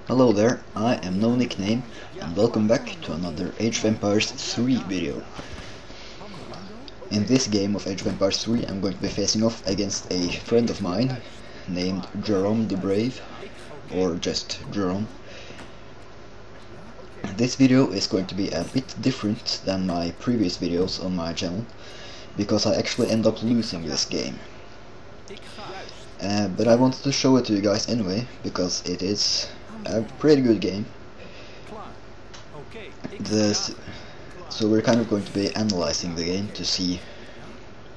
Hello there, I am no nickname and welcome back to another Age of Empires 3 video. In this game of Age of Empires 3 I'm going to be facing off against a friend of mine named Jerome the Brave, or just Jerome. This video is going to be a bit different than my previous videos on my channel, because I actually end up losing this game. But I wanted to show it to you guys anyway, because it is a pretty good game. So we're kind of going to be analyzing the game to see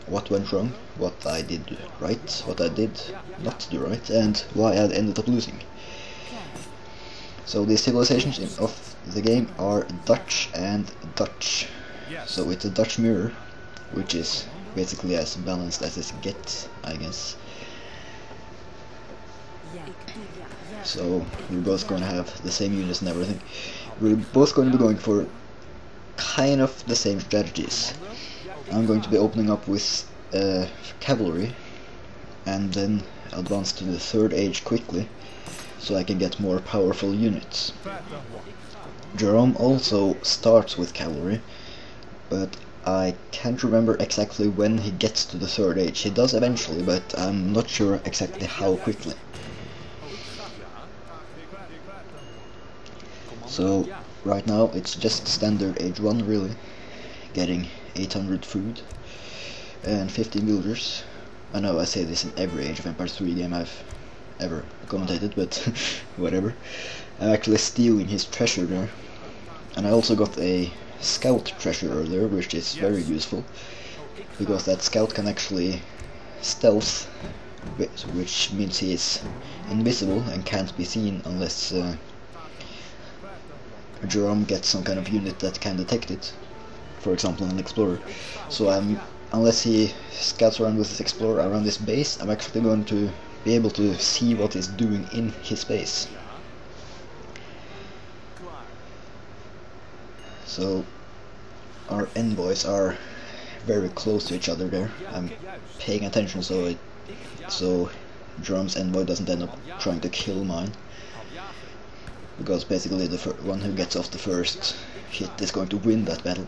what went wrong, what I did right, what I did not do right, and why I ended up losing. So the civilizations of the game are Dutch and Dutch. So it's a Dutch mirror, which is basically as balanced as it gets, I guess. So we're both going to have the same units and everything. We're both going to be going for kind of the same strategies. I'm going to be opening up with cavalry and then advance to the third age quickly, so I can get more powerful units. Jerome also starts with cavalry, but I can't remember exactly when he gets to the third age. He does eventually, but I'm not sure exactly how quickly. So right now it's just standard age 1 really, getting 800 food and 15 villagers. I know I say this in every Age of Empires 3 game I've ever commentated, but whatever. I'm actually stealing his treasure there. And I also got a scout treasure earlier, which is very useful, because that scout can actually stealth, which means he is invisible and can't be seen unless Jerome gets some kind of unit that can detect it, for example an explorer. So unless he scouts around with his explorer around his base, I'm actually going to be able to see what he's doing in his base. So our envoys are very close to each other there. I'm paying attention so Jerome's envoy doesn't end up trying to kill mine, because basically the one who gets off the first hit is going to win that battle.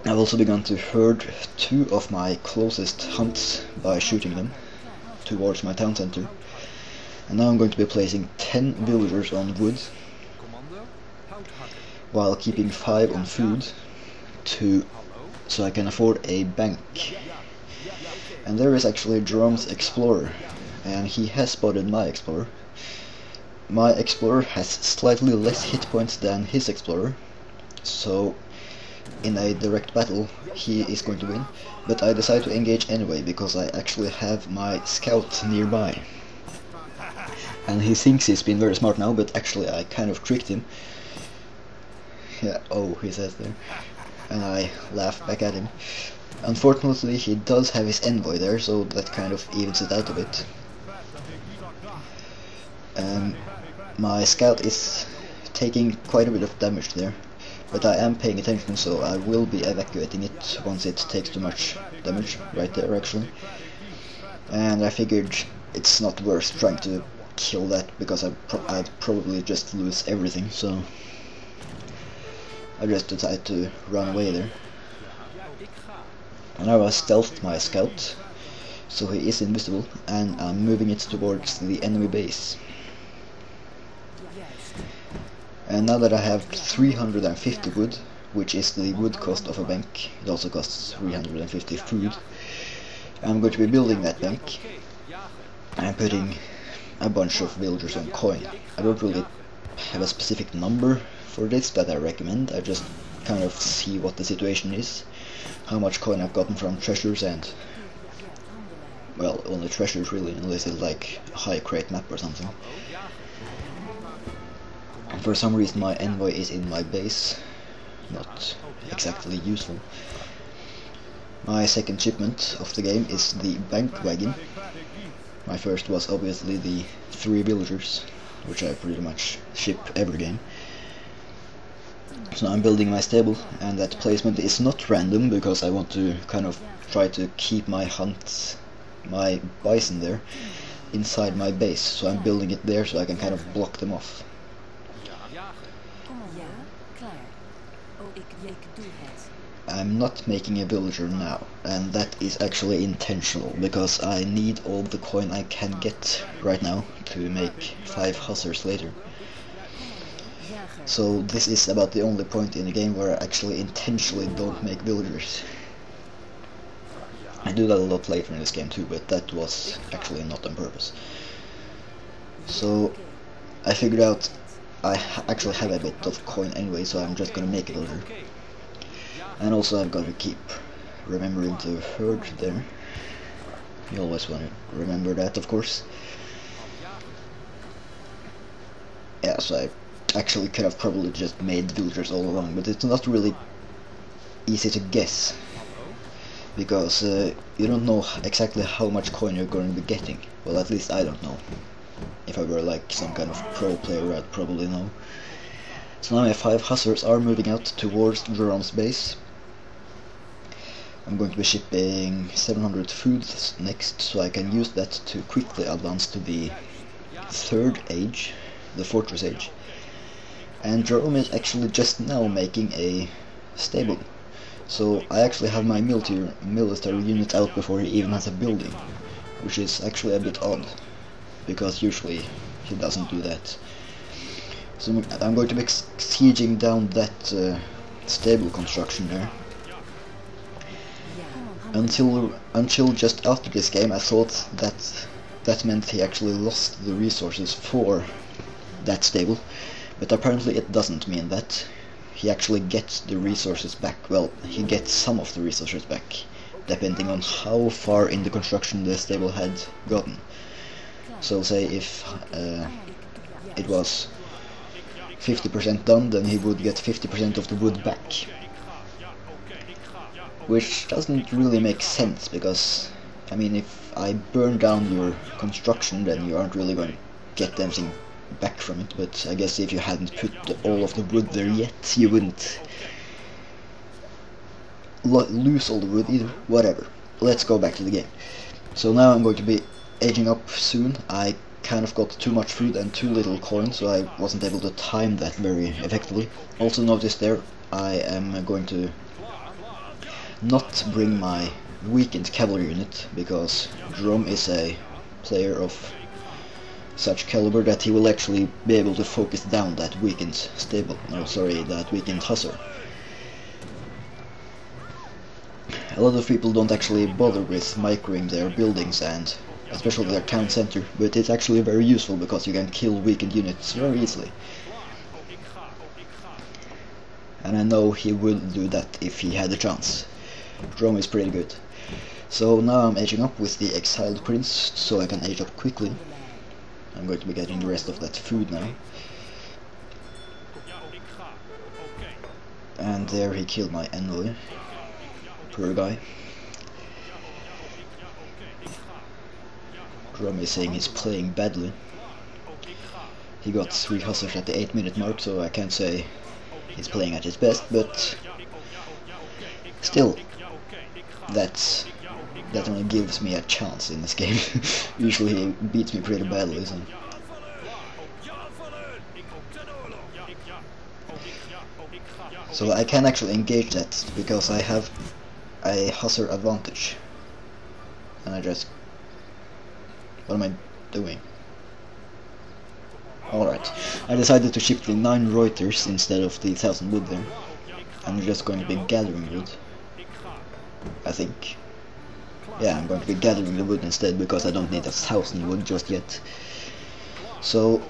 I've also begun to herd 2 of my closest hunts by shooting them towards my town center, and now I'm going to be placing 10 villagers on wood while keeping 5 on food so I can afford a bank. And there is actually Jerome's explorer, and he has spotted my explorer. My explorer has slightly less hit points than his explorer, so in a direct battle he is going to win, but I decide to engage anyway because I actually have my scout nearby. And he thinks he's been very smart now, but actually I kind of tricked him. Yeah, oh, he says there. And I laugh back at him. Unfortunately he does have his envoy there, so that kind of evens it out a bit. My scout is taking quite a bit of damage there, but I am paying attention, so I will be evacuating it once it takes too much damage, right there actually. And I figured it's not worth trying to kill that, because I'd probably just lose everything, so I just decided to run away there. And now I stealthed my scout, so he is invisible, and I'm moving it towards the enemy base. And now that I have 350 wood, which is the wood cost of a bank, it also costs 350 food, I'm going to be building that bank and putting a bunch of villagers on coin. I don't really have a specific number for this that I recommend, I just kind of see what the situation is, how much coin I've gotten from treasures, and well, only treasures really, unless it's like a high crate map or something. And for some reason my envoy is in my base, not exactly useful. My second shipment of the game is the bank wagon. My first was obviously the 3 villagers, which I pretty much ship every game. So I'm building my stable, and that placement is not random, because I want to kind of try to keep my bison there. inside my base, so I'm building it there so I can kind of block them off. I'm not making a villager now, and that is actually intentional, because I need all the coin I can get right now to make 5 hussars later. So this is about the only point in the game where I actually intentionally don't make villagers. I do that a lot later in this game too, but that was actually not on purpose. So I figured out I actually have a bit of coin anyway, so I'm just gonna make a villager. And also I've got to keep remembering to herd there. You always want to remember that, of course. Yeah, so I actually could have probably just made villagers all along, but it's not really easy to guess, because you don't know exactly how much coin you're going to be getting. Well, at least I don't know. If I were like some kind of pro player, I'd probably know. So now my 5 hussars are moving out towards Jerome's base. I'm going to be shipping 700 foods next, so I can use that to quickly advance to the 3rd age, the fortress age. And Jerome is actually just now making a stable, so I actually have my military unit out before he even has a building, which is actually a bit odd, because usually he doesn't do that. So I'm going to be sieging down that stable construction there. Until just after this game, I thought that meant he actually lost the resources for that stable, but apparently it doesn't mean that. He actually gets the resources back. Well, he gets some of the resources back, depending on how far in the construction the stable had gotten. So say if it was 50% done, then he would get 50% of the wood back. Which doesn't really make sense, because, I mean, if I burn down your construction, then you aren't really going to get anything back from it, but I guess if you hadn't put all of the wood there yet, you wouldn't lose all the wood either. Whatever. Let's go back to the game. So now I'm going to be aging up soon. I kind of got too much food and too little coin, so I wasn't able to time that very effectively. Also notice there, I am going to not bring my weakened cavalry unit, because Jerome is a player of such caliber that he will actually be able to focus down that weakened that weakened hussar. A lot of people don't actually bother with microing their buildings and especially their town center, but it's actually very useful because you can kill weakened units very easily. And I know he would do that if he had the chance. Rome is pretty good. So now I'm aging up with the exiled prince, so I can age up quickly. I'm going to be getting the rest of that food now. And there he killed my envoy. Poor guy. Rome is saying he's playing badly. He got 3 hussars at the 8-minute mark, so I can't say he's playing at his best, but still, that only gives me a chance in this game. Usually he beats me pretty badly, so. So I can actually engage that because I have a hussar advantage. And I just... what am I doing? Alright, I decided to ship the 9 Reuters instead of the 1000 wood there. I'm just going to be gathering wood, I think. Yeah, I'm going to be gathering the wood instead because I don't need 1000 wood just yet. So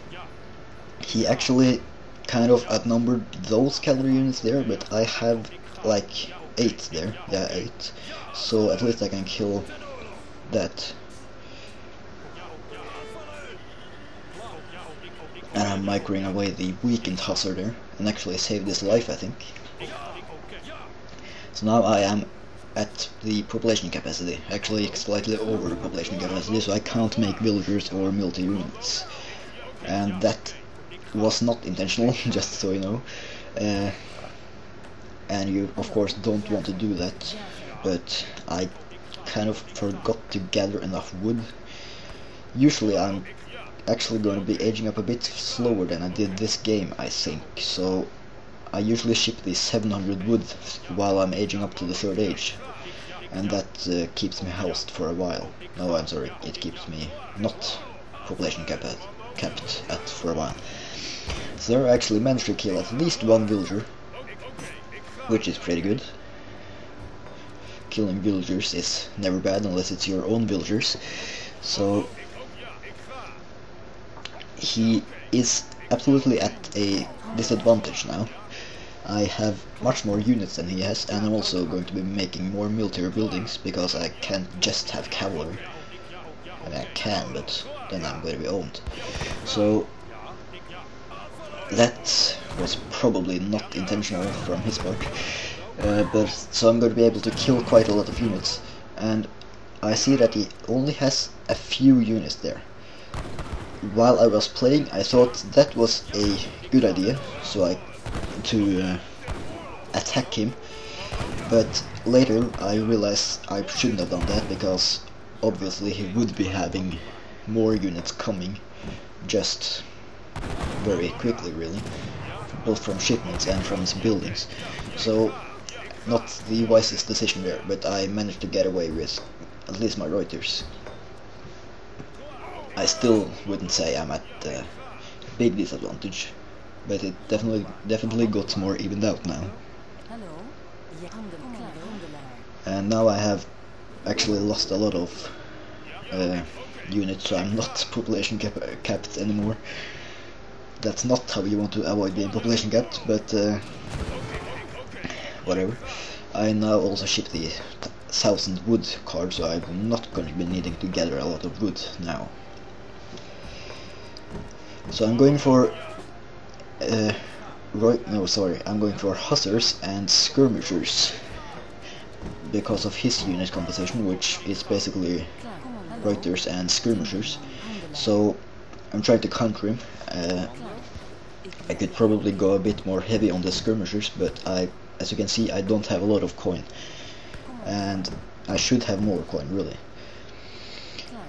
he actually kind of outnumbered those cavalry units there, but I have like 8 there. Yeah, 8. So at least I can kill that. And I'm microing away the weakened hussar there, and actually saved his life, I think. So now I am at the population capacity, actually slightly over population capacity, so I can't make villagers or military units. And that was not intentional, just so you know. And you of course don't want to do that, but I kind of forgot to gather enough wood Usually I'm actually going to be aging up a bit slower than I did this game, I think, so I usually ship the 700 wood while I'm aging up to the 3rd age, and that keeps me housed for a while. No, I'm sorry, it keeps me not population capped at for a while. So there I actually managed to kill at least one villager, which is pretty good. Killing villagers is never bad unless it's your own villagers. So he is absolutely at a disadvantage now. I have much more units than he has, and I'm also going to be making more military buildings because I can't just have cavalry. I mean, I can, but then I'm going to be owned. So that was probably not intentional from his part, but so I'm going to be able to kill quite a lot of units, and I see that he only has a few units there. While I was playing, I thought that was a good idea, so to attack him, but later I realized I shouldn't have done that, because obviously he would be having more units coming just very quickly, really, both from shipments and from his buildings. So not the wisest decision there, but I managed to get away with at least my Reuters. I still wouldn't say I'm at a big disadvantage, but it definitely got more evened out now. And now I have actually lost a lot of units, so I'm not population capped anymore. That's not how you want to avoid being population capped, but whatever. I now also ship the 1000 wood card, so I'm not going to be needing to gather a lot of wood now. So I'm going for I'm going for hussars and skirmishers because of his unit composition, which is basically Reuters and skirmishers. So I'm trying to counter him. I could probably go a bit more heavy on the skirmishers, but as you can see, I don't have a lot of coin, and I should have more coin, really.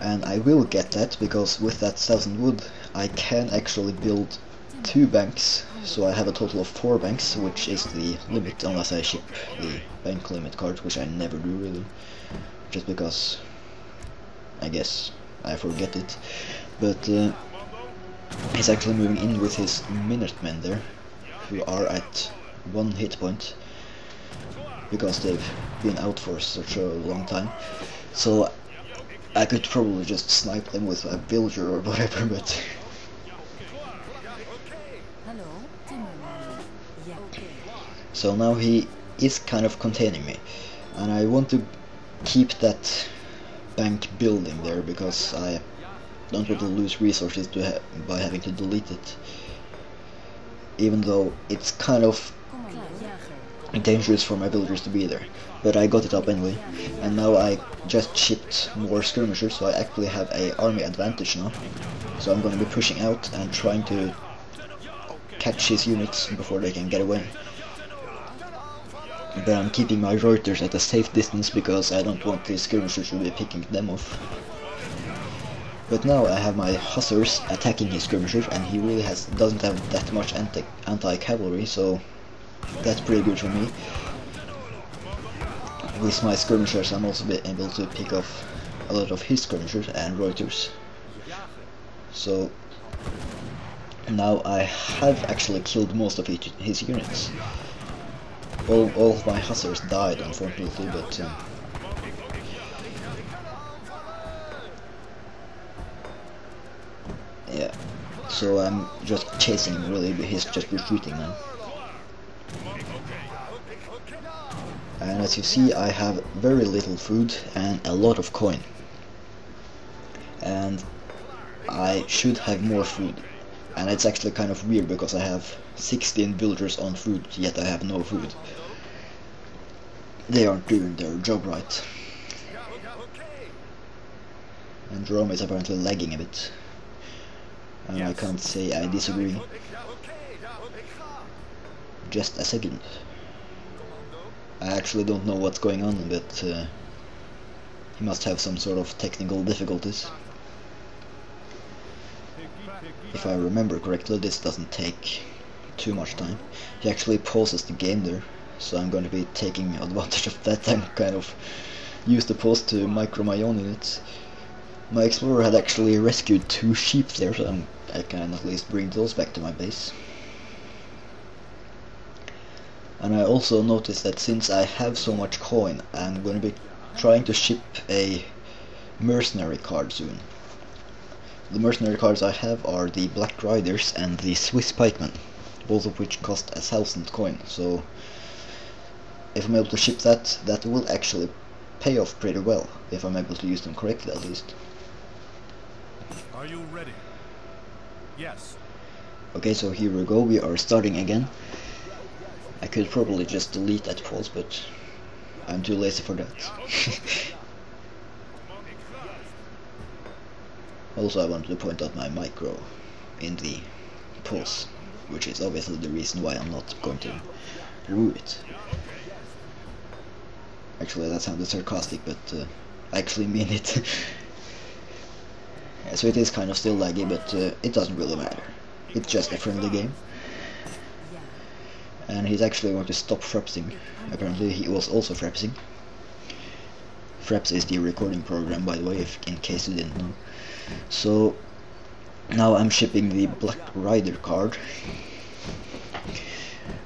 And I will get that, because with that 1000 wood I can actually build 2 banks, so I have a total of 4 banks, which is the limit, unless I ship the bank limit card, which I never do, really, just because I guess I forget it. But he's actually moving in with his Minutemen there, who are at 1 hit point, because they've been out for such a long time. So I could probably just snipe them with a villager or whatever, but so now he is kind of containing me, and I want to keep that bank building there, because I don't want to lose resources by having to delete it, even though it's kind of dangerous for my villagers to be there. But I got it up anyway, and now I just shipped more skirmishers, so I actually have a army advantage now. So I'm going to be pushing out and trying to catch his units before they can get away. But I'm keeping my Reuters at a safe distance, because I don't want the skirmishers to be picking them off. But now I have my hussars attacking his skirmishers, and he really doesn't have that much anti-cavalry, so that's pretty good for me. With my skirmishers I'm also able to pick off a lot of his skirmishers and Reuters. So now I have actually killed most of his units. All of my hussars died, unfortunately, but yeah. So I'm just chasing him, really, but he's just retreating now. And as you see, I have very little food and a lot of coin. And I should have more food. And it's actually kind of weird, because I have 16 villagers on food, yet I have no food. They aren't doing their job right. And Rome is apparently lagging a bit. And I can't say I disagree. Just a second. I actually don't know what's going on, but he must have some sort of technical difficulties. if I remember correctly, this doesn't take too much time. He actually pauses the game there, so I'm going to be taking advantage of that and kind of use the pause to micro my own units. My explorer had actually rescued 2 sheep there, so I can at least bring those back to my base. And I also noticed that since I have so much coin, I'm going to be trying to ship a mercenary card soon. The mercenary cards I have are the Black Riders and the Swiss Pikemen, both of which cost 1,000 coin, so if I'm able to ship that, that will actually pay off pretty well, if I'm able to use them correctly at least. Are you ready? Yes. Okay, so here we go, we are starting again. I could probably just delete that pause, but I'm too lazy for that. Also, I wanted to point out my micro in the pause, which is obviously the reason why I'm not going to remove it. Actually, that sounded sarcastic, but I actually mean it. Yeah, so it is kind of still laggy, but it doesn't really matter. It's just a friendly game. And he's actually going to stop frapsing. Apparently he was also frapsing. Fraps is the recording program, by the way, in case you didn't know. So now I'm shipping the Black Rider card.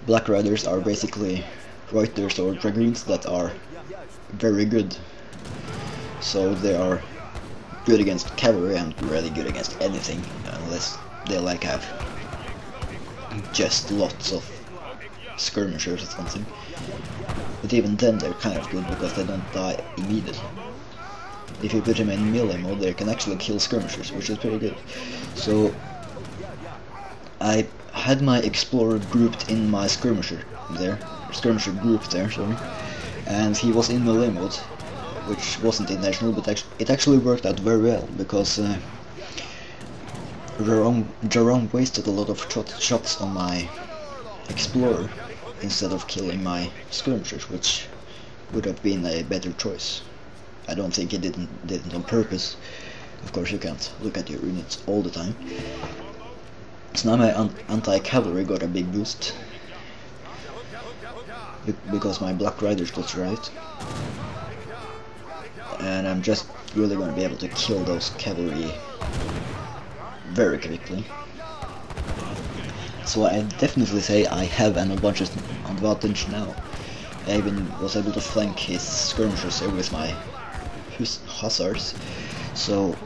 Black Riders are basically Reuters or Dragoons that are very good. So they are good against cavalry and really good against anything, unless they like have just lots of skirmishers or something. But even then they're kind of good because they don't die immediately. If you put them in melee mode, they can actually kill skirmishers, which is pretty good. So I had my explorer grouped in my skirmisher group there, sorry, and he was in melee mode, which wasn't intentional, but it actually worked out very well, because Jerome wasted a lot of shots on my explorer instead of killing my skirmishers, which would have been a better choice. I don't think he did it on purpose. Of course, you can't look at your units all the time. So now my anti-cavalry got a big boost because my Black Riders got right. And I'm just really going to be able to kill those cavalry very quickly. So I definitely say I have an advantage now. I even was able to flank his skirmishers here with my hussars. So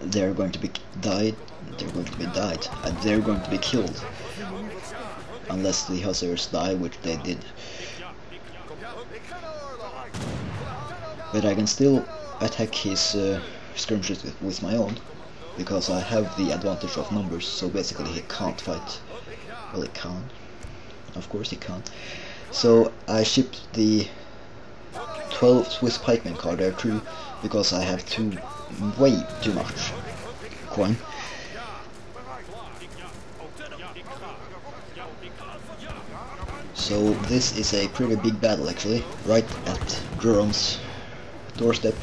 they're going to be died, and they're going to be killed. Unless the hussars die, which they did. But I can still attack his skirmishers with my own, because I have the advantage of numbers, so basically he can't fight. Well, he can. Of course he can. So I shipped the 12 Swiss pikemen card there too, because I have way too much coin. So this is a pretty big battle actually, right at Jerome's doorstep.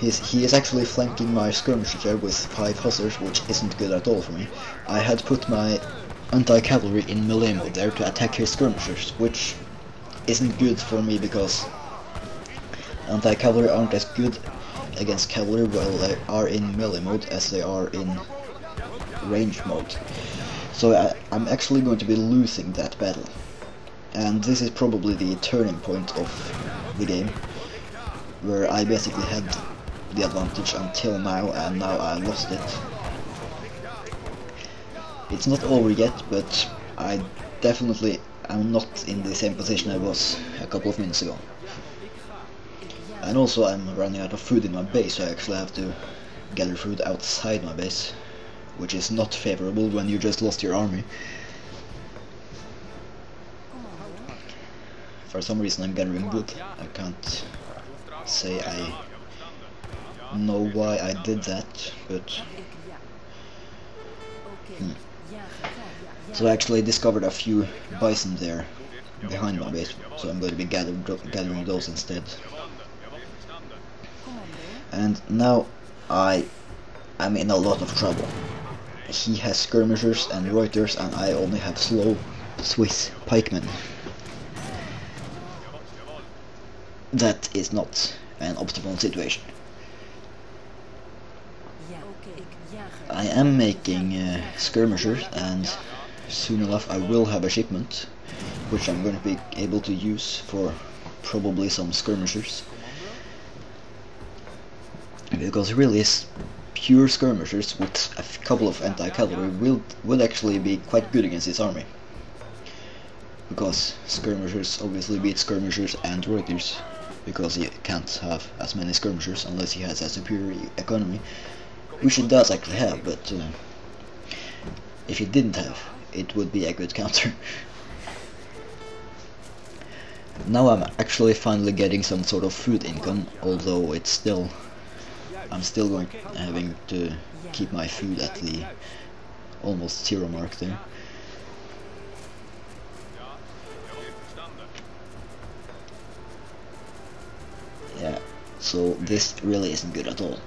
He is actually flanking my skirmisher there with 5 hussars, which isn't good at all for me. I had put my anti-cavalry in melee mode there to attack his skirmishers, which isn't good for me because anti-cavalry aren't as good against cavalry while they are in melee mode as they are in range mode. So I'm actually going to be losing that battle. And this is probably the turning point of the game, where I basically had the advantage until now, and now I lost it. It's not over yet, but I definitely am not in the same position I was a couple of minutes ago. And also I'm running out of food in my base, so I actually have to gather food outside my base, which is not favorable when you just lost your army. For some reason I'm gathering wood. I can't say I know why I did that, but So I actually discovered a few bison there behind my base, so I'm going to be gathering those instead. And now I I'm in a lot of trouble. He has skirmishers and Reuters, and I only have slow Swiss pikemen. That is not an optimal situation. I am making skirmishers, and soon enough I will have a shipment, which I'm going to be able to use for probably some skirmishers. Because really, pure skirmishers with a couple of anti-cavalry would actually be quite good against this army. Because skirmishers obviously beat skirmishers and Reuters, because he can't have as many skirmishers unless he has a superior economy, which he does actually have, but if he didn't have, it would be a good counter. Now I'm actually finally getting some sort of food income, although it's still, I'm still having to keep my food at the almost zero mark there. Yeah, so this really isn't good at all.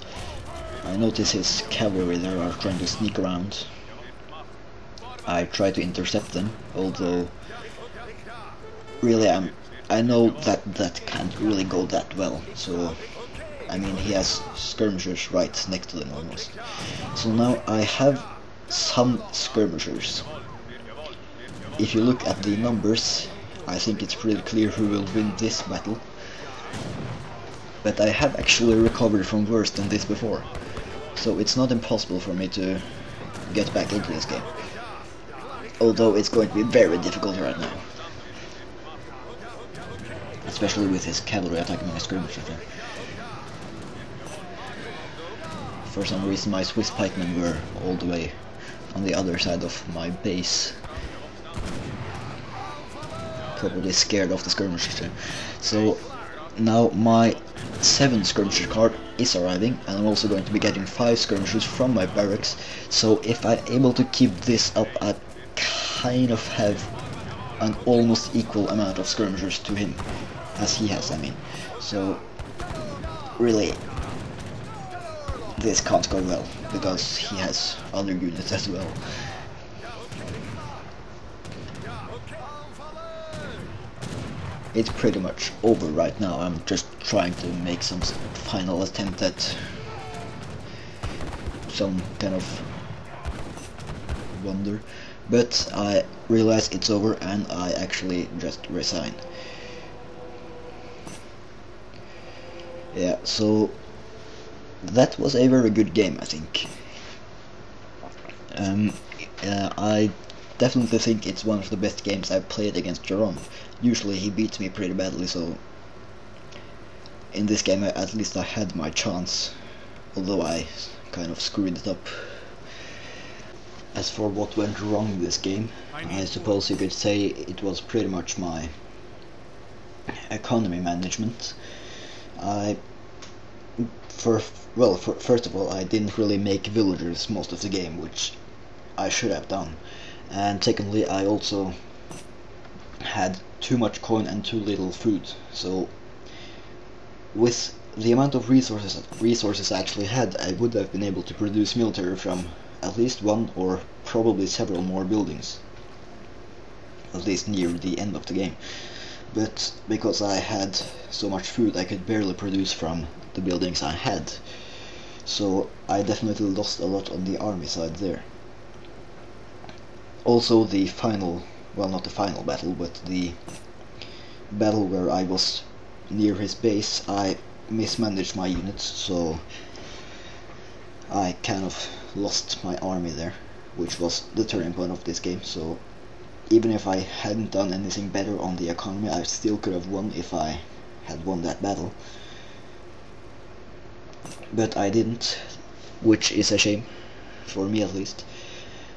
I notice his cavalry there are trying to sneak around. I try to intercept them, although really I know that can't really go that well, so I mean he has skirmishers right next to them almost. So now I have some skirmishers. If you look at the numbers, I think it's pretty clear who will win this battle. But I have actually recovered from worse than this before, so it's not impossible for me to get back into this game. Although it's going to be very difficult right now. Especially with his cavalry attacking my skirmishers there. For some reason my Swiss pikemen were all the way on the other side of my base. Probably scared of the skirmishers there. So now my 7 skirmisher card is arriving, and I'm also going to be getting 5 skirmishers from my barracks, so if I'm able to keep this up, I kind of have an almost equal amount of skirmishers to him, as he has, I mean. So really, this can't go well, because he has other units as well. It's pretty much over right now. I'm just trying to make some final attempt at some kind of wonder, but I realize it's over and I actually just resign. Yeah, so that was a very good game, I think. I definitely think it's one of the best games I've played against Jerome. Usually he beats me pretty badly, so in this game at least I had my chance, although I kind of screwed it up. As for what went wrong in this game, I suppose you could say it was pretty much my economy management. First of all, I didn't really make villagers most of the game, which I should have done. And secondly, I also had too much coin and too little food. So with the amount of resources I actually had, I would have been able to produce military from at least one or probably several more buildings, at least near the end of the game. But because I had so much food, I could barely produce from the buildings I had. So I definitely lost a lot on the army side there. Also the final, well, not the final battle, but the battle where I was near his base, I mismanaged my units, so I kind of lost my army there, which was the turning point of this game. So even if I hadn't done anything better on the economy, I still could have won if I had won that battle. But I didn't, which is a shame, for me at least.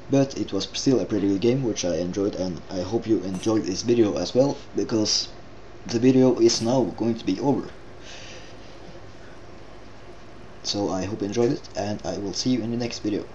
But it was still a pretty good game, which I enjoyed, and I hope you enjoyed this video as well, because the video is now going to be over. So I hope you enjoyed it, and I will see you in the next video.